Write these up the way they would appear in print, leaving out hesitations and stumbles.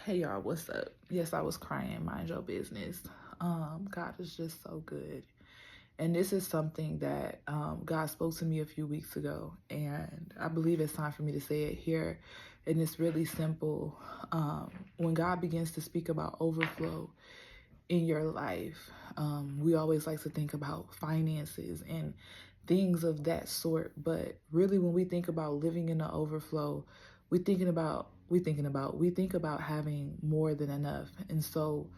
Hey y'all, what's up? Yes, I was crying, mind your business. God is just so good. And this is something that God spoke to me a few weeks ago, and I believe it's time for me to say it here. And it's really simple. When God begins to speak about overflow in your life, we always like to think about finances and things of that sort. But really, when we think about living in the overflow, we think about having more than enough. And so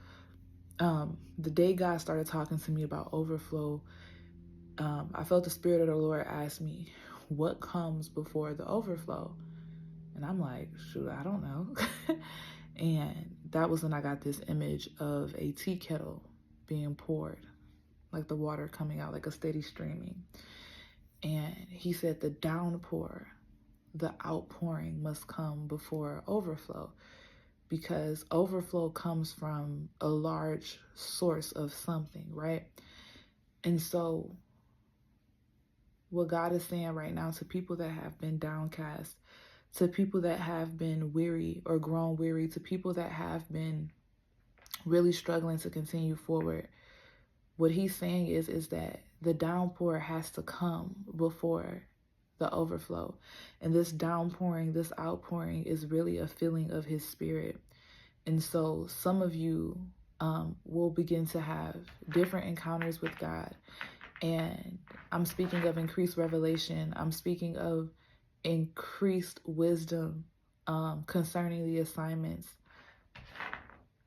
the day God started talking to me about overflow, I felt the Spirit of the Lord ask me, what comes before the overflow? And I'm like, shoot, I don't know. And that was when I got this image of a tea kettle being poured, like the water coming out, like a steady streaming. And he said the downpour, the outpouring must come before overflow, because overflow comes from a large source of something, right? And so what God is saying right now to people that have been downcast, to people that have been weary or grown weary, to people that have been really struggling to continue forward, what he's saying is that the downpour has to come before the overflow. And this downpouring, this outpouring is really a feeling of his spirit. And so some of you will begin to have different encounters with God. And I'm speaking of increased revelation. I'm speaking of increased wisdom concerning the assignments.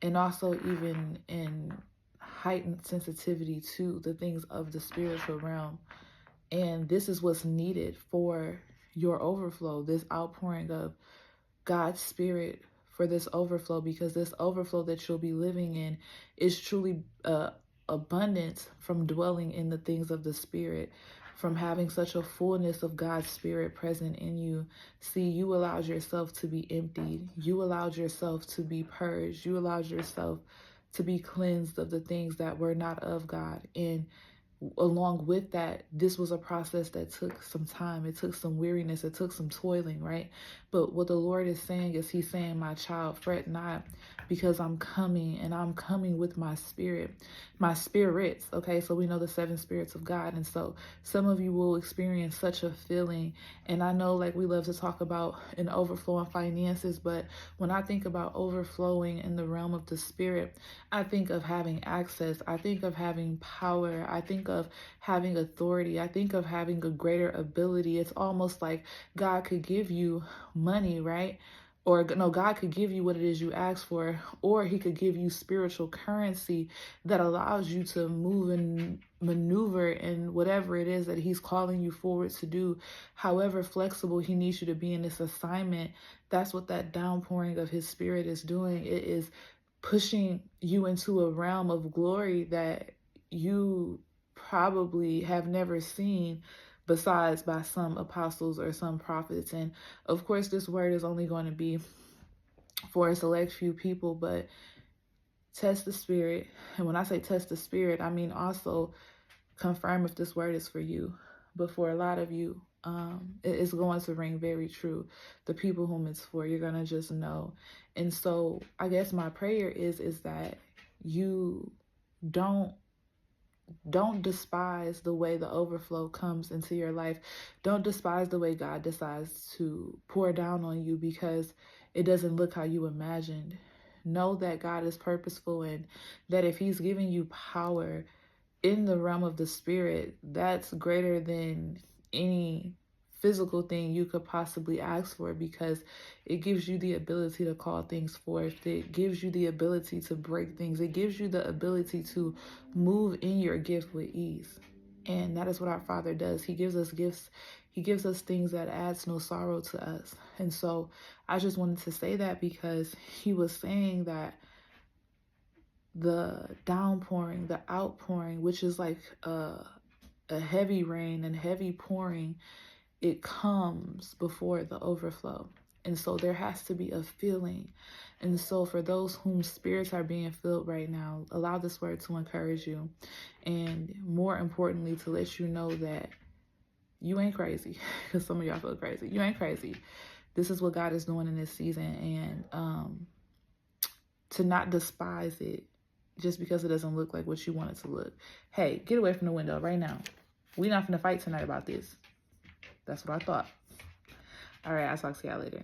And also even in heightened sensitivity to the things of the spiritual realm. And this is what's needed for your overflow, this outpouring of God's spirit for this overflow, because this overflow that you'll be living in is truly abundance from dwelling in the things of the spirit, from having such a fullness of God's spirit present in you. See, you allowed yourself to be emptied. You allowed yourself to be purged. You allowed yourself to be cleansed of the things that were not of God. And along with that, this was a process that took some time. It took some weariness. It took some toiling, right? But what the Lord is saying is he's saying, my child, fret not, because I'm coming, and I'm coming with my spirit, my spirits. Okay, so we know the 7 spirits of God. And so some of you will experience such a feeling. And I know, like, we love to talk about an overflow in finances, but when I think about overflowing in the realm of the spirit, I think of having access. I think of having power. I think of having authority. I think of having a greater ability. It's almost like God could give you money, right? Or no, God could give you what it is you ask for, or he could give you spiritual currency that allows you to move and maneuver in whatever it is that he's calling you forward to do. However flexible he needs you to be in this assignment, that's what that downpouring of his spirit is doing. It is pushing you into a realm of glory that you probably have never seen besides by some apostles or some prophets. And of course, this word is only going to be for a select few people, but test the spirit. And when I say test the spirit, I mean also confirm if this word is for you. But for a lot of you, it is going to ring very true. The people whom it's for, you're going to just know. And so I guess my prayer is that you don't despise the way the overflow comes into your life. Don't despise the way God decides to pour down on you because it doesn't look how you imagined. Know that God is purposeful, and that if he's giving you power in the realm of the spirit, that's greater than any physical thing you could possibly ask for, because it gives you the ability to call things forth. It gives you the ability to break things. It gives you the ability to move in your gift with ease. And that is what our Father does. He gives us gifts. He gives us things that adds no sorrow to us. And so I just wanted to say that, because he was saying that the downpouring, the outpouring, which is like a heavy rain and heavy pouring, it comes before the overflow. And so there has to be a feeling. And so for those whom spirits are being filled right now, allow this word to encourage you. And more importantly, to let you know that you ain't crazy. Because some of y'all feel crazy. You ain't crazy. This is what God is doing in this season. And to not despise it just because it doesn't look like what you want it to look. Hey, get away from the window right now. We're not going to fight tonight about this. That's what I thought. All right, I'll talk to y'all later.